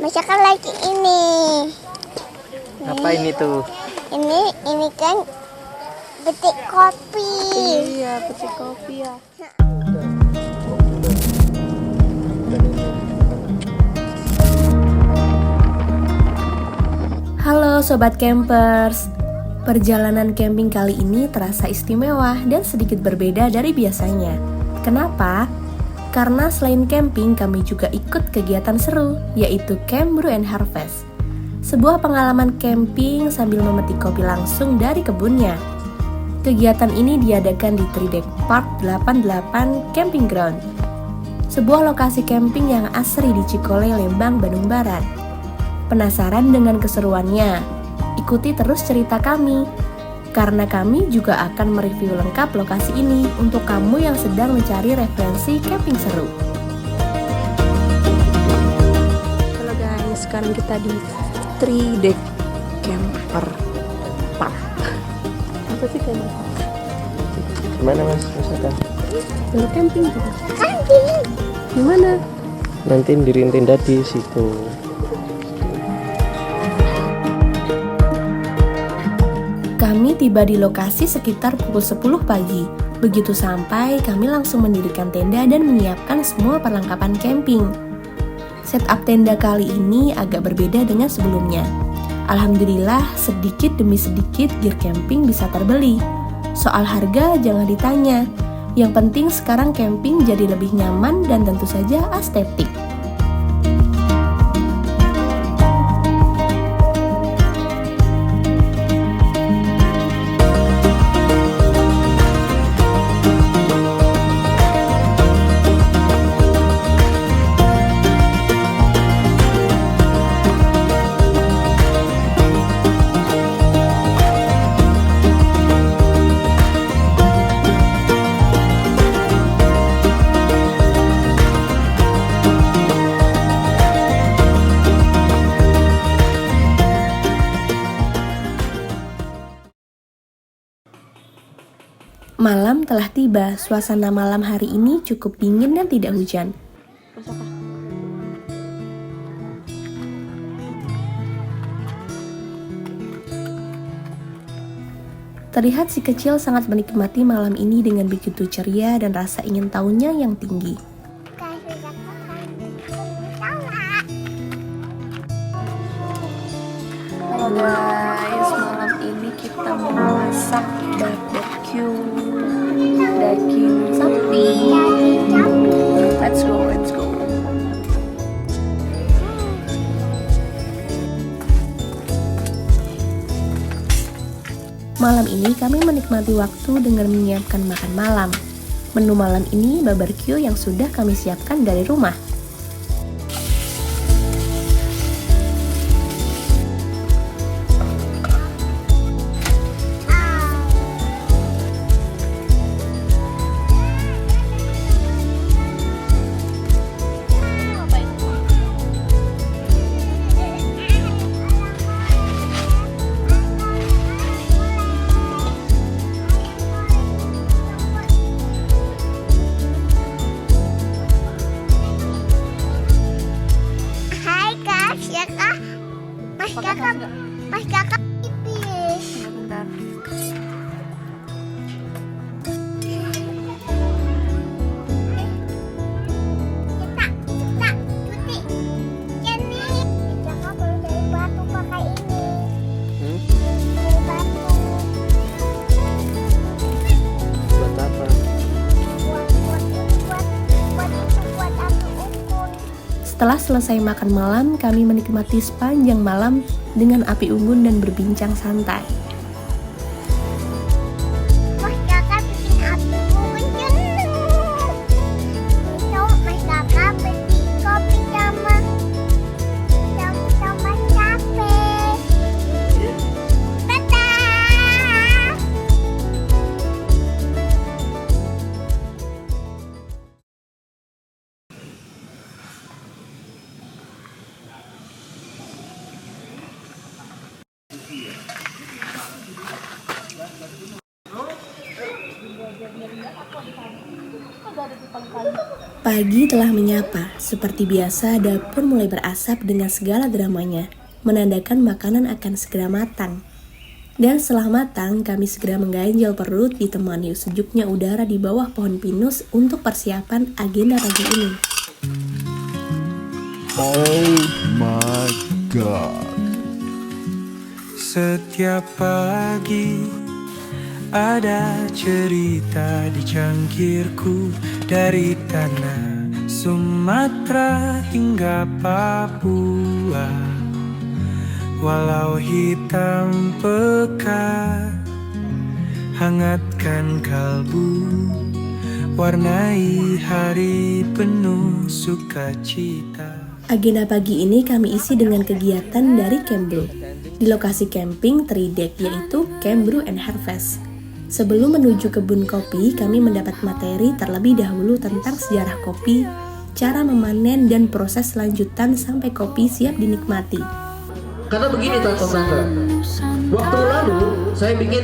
Misalkan lagi ini. Apa ini tuh? Ini kan petik kopi. Iya, petik kopi ya. Halo Sobat Campers. Perjalanan camping kali ini terasa istimewa dan sedikit berbeda dari biasanya. Kenapa? Karena selain camping, kami juga ikut kegiatan seru, yaitu Camp Brew and Harvest. Sebuah pengalaman camping sambil memetik kopi langsung dari kebunnya. Kegiatan ini diadakan di Tridek Park 88 Camping Ground, sebuah lokasi camping yang asri di Cikole, Lembang, Bandung Barat. Penasaran dengan keseruannya? Ikuti terus cerita kami, karena kami juga akan mereview lengkap lokasi ini untuk kamu yang sedang mencari referensi camping seru. Halo guys, sekarang kita di Tridek Camper Park. Apa sih camper park? Gimana mas? Misalkan Untuk camping juga. Camping. Di mana? nanti diriin tenda di situ. Kami tiba di lokasi sekitar pukul 10 pagi. Begitu sampai, kami langsung mendirikan tenda dan menyiapkan semua perlengkapan camping. Setup tenda kali ini agak berbeda dengan sebelumnya. Alhamdulillah, sedikit demi sedikit gear camping bisa terbeli. Soal harga jangan ditanya. Yang penting sekarang camping jadi lebih nyaman dan tentu saja estetik. Malam telah tiba, suasana malam hari ini cukup dingin dan tidak hujan. Terlihat si kecil sangat menikmati malam ini dengan begitu ceria dan rasa ingin tahunya yang tinggi. Halo guys, malam ini kita mau masak barbecue daging sapi. Let's go. Malam ini kami menikmati waktu dengan menyiapkan makan malam. Menu malam ini barbecue yang sudah kami siapkan dari rumah. Hai kak, ya kak. Mas kakak pipis. Bentar. Kita, cuti. Ini. Kakak baru dari batu pakai ini. Dari batu. Buat apa? Buat aku ukur. Setelah selesai makan malam, kami menikmati sepanjang malam dengan api unggun dan berbincang santai. Mas kakak bikin api unggun jenuh. Itu mas kakak beli kopi sama cafe. Dadah. Pagi telah menyapa, seperti biasa dapur mulai berasap dengan segala dramanya, menandakan makanan akan segera matang. Dan setelah matang, kami segera mengganjal perut ditemani sejuknya udara di bawah pohon pinus untuk persiapan agenda pagi ini. Oh my god. Setiap pagi ada cerita di cangkirku, dari tanah Sumatera hingga Papua. Walau hitam pekat, hangatkan kalbu, warnai hari penuh sukacita. Agenda pagi ini kami isi dengan kegiatan dari Camp Brew di lokasi camping 3-deck, yaitu Camp Brew and Harvest. Sebelum menuju kebun kopi, kami mendapat materi terlebih dahulu tentang sejarah kopi, cara memanen, dan proses lanjutan sampai kopi siap dinikmati. Karena begini teman-teman, waktu lalu saya bikin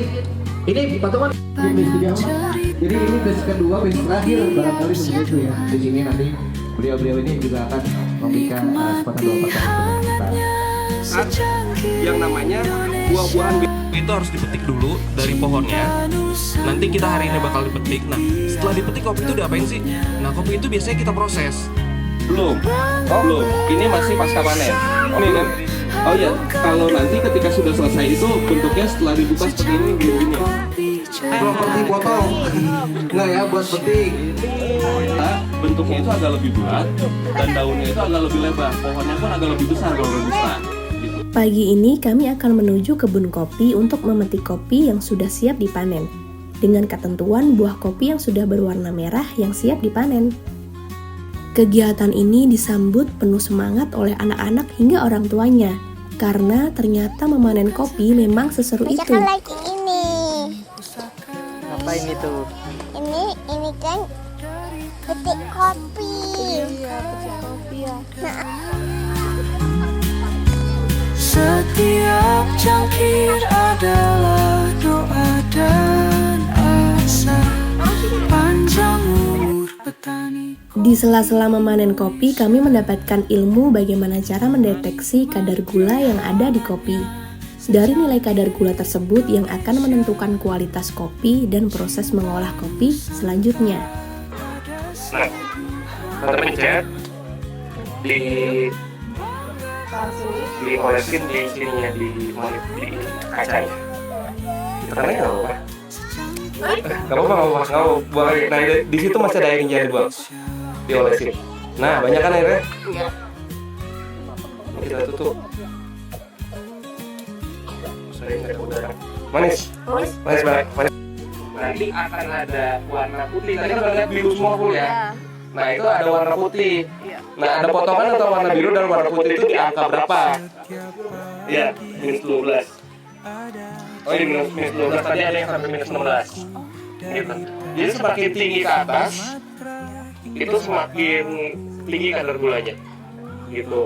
ini patungan jadi ini base kedua, base terakhir barangkali seperti itu ya. Di sini nanti beliau-beliau ini juga akan memberikan sepatah dua patah kita. Yang namanya buah-buahan itu harus dipetik dulu dari pohonnya. Nanti kita hari ini bakal dipetik. Nah, setelah dipetik kopi itu diapain sih? Nah, kopi itu biasanya kita proses. Belum. Ini masih pasca panen. Ini kan? Oh iya, kalau nanti ketika sudah selesai itu bentuknya setelah dibuka seperti ini begini. Kalau petik potong, enggak ya buat petik. Nah, bentuknya itu agak lebih bulat dan daunnya itu agak lebih lebar. Pohonnya pun agak lebih besar kalau robusta. Pagi ini kami akan menuju kebun kopi untuk memetik kopi yang sudah siap dipanen, dengan ketentuan buah kopi yang sudah berwarna merah yang siap dipanen. Kegiatan ini disambut penuh semangat oleh anak-anak hingga orang tuanya, karena ternyata memanen kopi memang seseru itu. Misalkan lagi ini. Apa ini tuh? Ini kan petik kopi. Iya, petik kopi ya. Setiap cangkir adalah doa dan asa, panjang umur petani. Di sela-sela memanen kopi, kami mendapatkan ilmu bagaimana cara mendeteksi kadar gula yang ada di kopi. Dari nilai kadar gula tersebut yang akan menentukan kualitas kopi dan proses mengolah kopi selanjutnya. Nah, kita pencet diolesin di sininya, di kacanya. Caranya nggak apa-apa. Nggak apa-apa. Nah, di situ masih ada airnya dibuang. Diolesin. Nah, banyak kan airnya? Iya. Kita tutup. Sering ada udara. Manis banget. Nanti akan ada warna putih. Tadi kan lihat biru semua full ya. Nah, itu ada warna putih. Nah, ada potongan atau warna biru dan warna putih itu di angka berapa? Ya, -12. Oh, ini -12. Tadi ada yang sampai -16. Gitu. Jadi semakin tinggi ke atas, itu semakin tinggi kadar gulanya. Gitu.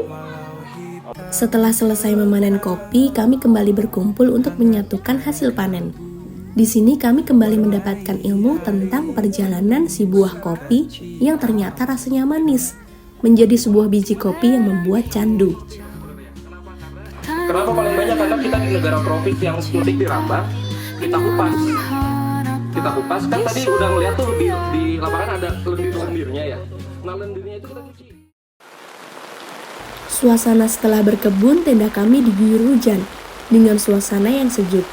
Setelah selesai memanen kopi, kami kembali berkumpul untuk menyatukan hasil panen. Di sini kami kembali mendapatkan ilmu tentang perjalanan si buah kopi yang ternyata rasanya manis, menjadi sebuah biji kopi yang membuat candu. Kenapa paling banyak? Karena kita di negara tropis yang suntik dirambang, kita kupas. Kan tadi udah ngeliat tuh di lapangan ada lendir-lendirnya ya. Nah, lendirnya itu kita cuci. Suasana setelah berkebun, tenda kami diguyur hujan dengan suasana yang sejuk.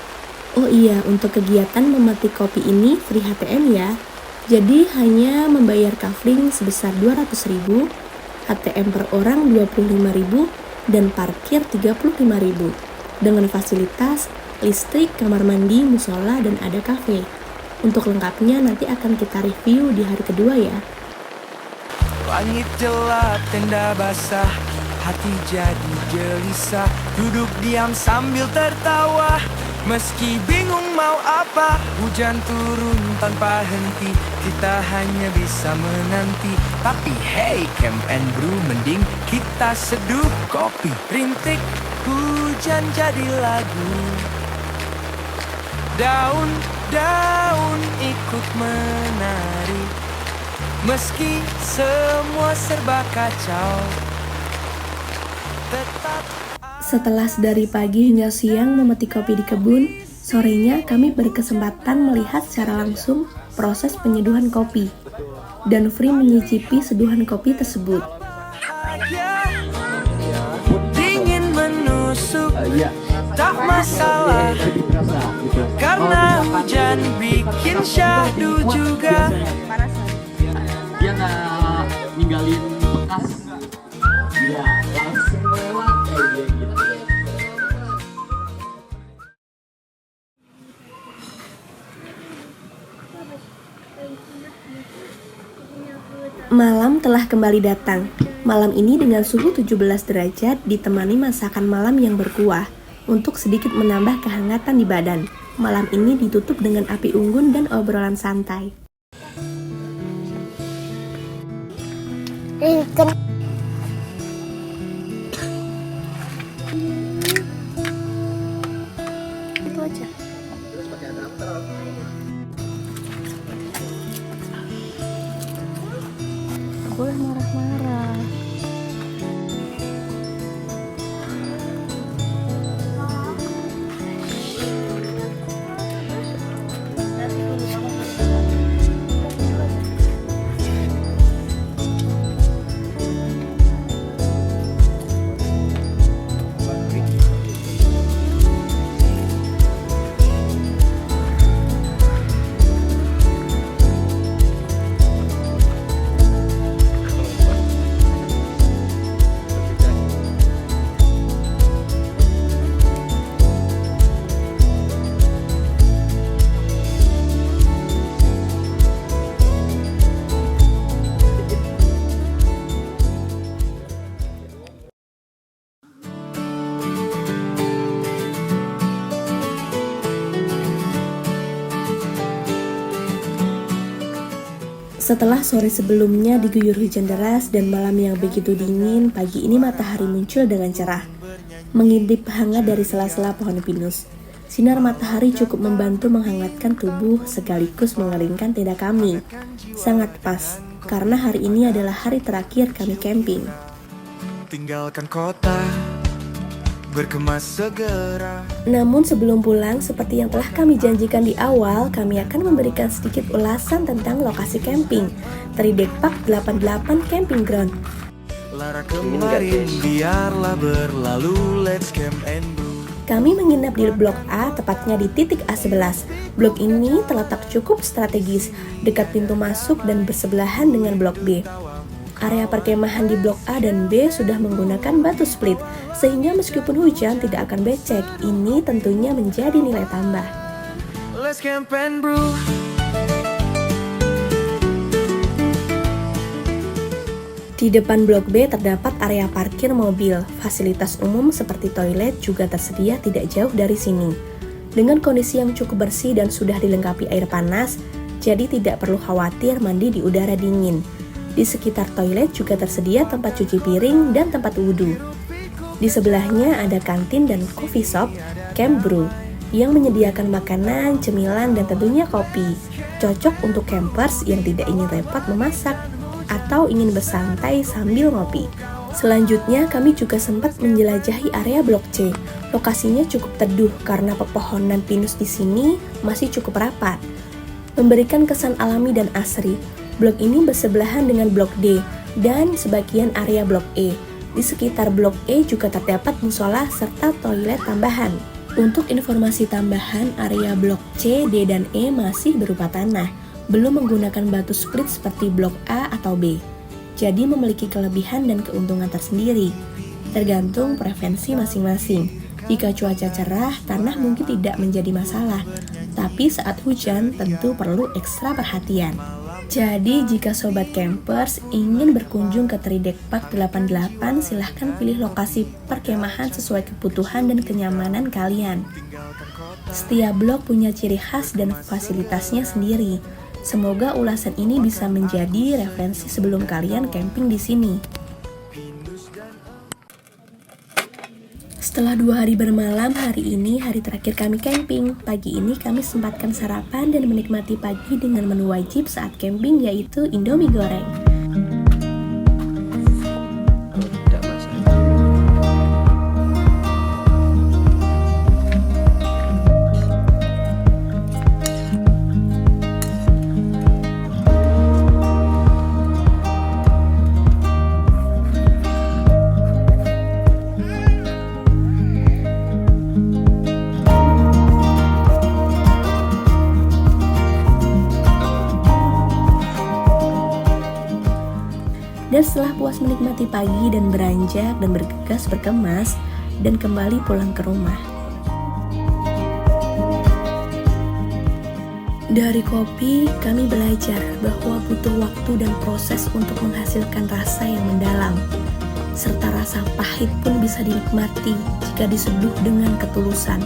Oh iya, untuk kegiatan memetik kopi ini free HTM ya. Jadi hanya membayar kafling sebesar 200.000, HTM per orang 25.000, dan parkir 35.000. Dengan fasilitas listrik, kamar mandi, musola, dan ada kafe. Untuk lengkapnya nanti akan kita review di hari kedua ya. Langit gelap, tenda basah, hati jadi gelisah, duduk diam sambil tertawa. Meski bingung mau apa, hujan turun tanpa henti, kita hanya bisa menanti. Tapi hey, Camp and Brew, mending kita seduh kopi. Rintik hujan jadi lagu, daun-daun ikut menari, Meski semua serba kacau, tetap. Setelah dari pagi hingga siang memetik kopi di kebun, sorenya kami berkesempatan melihat secara langsung proses penyeduhan kopi. Dan Fri menyicipi seduhan kopi tersebut. Dingin menusuk, tak masalah, karena hujan bikin syahdu juga. Dia nggak ninggalin bekas, dia langsung lewat kayak gitu. Malam telah kembali datang. Malam ini dengan suhu 17 derajat ditemani masakan malam yang berkuah untuk sedikit menambah kehangatan di badan. Malam ini ditutup dengan api unggun dan obrolan santai. Itu aja. Boleh marah-marah. Setelah sore sebelumnya diguyur hujan deras dan malam yang begitu dingin, pagi ini matahari muncul dengan cerah, mengintip hangat dari sela-sela pohon pinus. Sinar matahari cukup membantu menghangatkan tubuh sekaligus mengeringkan tenda kami. Sangat pas, karena hari ini adalah hari terakhir kami camping. Tinggalkan kota, berkemas segera. Namun sebelum pulang, seperti yang telah kami janjikan di awal, kami akan memberikan sedikit ulasan tentang lokasi camping Tridek Park 88 Camping Ground. Lara kemarin biarlah berlalu, let's camp and brew. Kami menginap di Blok A, tepatnya di titik A11. Blok ini terletak cukup strategis, dekat pintu masuk dan bersebelahan dengan Blok B. Area perkemahan di Blok A dan B sudah menggunakan batu split, sehingga meskipun hujan tidak akan becek. Ini tentunya menjadi nilai tambah. Let's camp and brew. Di depan Blok B terdapat area parkir mobil. Fasilitas umum seperti toilet juga tersedia tidak jauh dari sini. Dengan kondisi yang cukup bersih dan sudah dilengkapi air panas, jadi tidak perlu khawatir mandi di udara dingin. Di sekitar toilet juga tersedia tempat cuci piring dan tempat wudhu. Di sebelahnya ada kantin dan coffee shop Camp Brew yang menyediakan makanan, cemilan, dan tentunya kopi. Cocok untuk campers yang tidak ingin repot memasak atau ingin bersantai sambil ngopi. Selanjutnya kami juga sempat menjelajahi area Blok C. Lokasinya cukup teduh karena pepohonan pinus di sini masih cukup rapat, memberikan kesan alami dan asri. Blok ini bersebelahan dengan Blok D dan sebagian area Blok E. Di sekitar Blok E juga terdapat musola serta toilet tambahan. Untuk informasi tambahan, area Blok C, D, dan E masih berupa tanah, belum menggunakan batu split seperti Blok A atau B. Jadi memiliki kelebihan dan keuntungan tersendiri, tergantung preferensi masing-masing. Jika cuaca cerah, tanah mungkin tidak menjadi masalah, tapi saat hujan tentu perlu ekstra perhatian. Jadi jika sobat campers ingin berkunjung ke Tridek Park 88, silahkan pilih lokasi perkemahan sesuai kebutuhan dan kenyamanan kalian. Setiap blok punya ciri khas dan fasilitasnya sendiri. Semoga ulasan ini bisa menjadi referensi sebelum kalian camping di sini. Setelah 2 hari bermalam, hari ini hari terakhir kami camping. Pagi ini kami sempatkan sarapan dan menikmati pagi dengan menu wajib saat camping, yaitu Indomie goreng. Dan setelah puas menikmati pagi dan beranjak dan bergegas berkemas dan kembali pulang ke rumah. Dari kopi, kami belajar bahwa butuh waktu dan proses untuk menghasilkan rasa yang mendalam. Serta rasa pahit pun bisa dinikmati jika diseduh dengan ketulusan.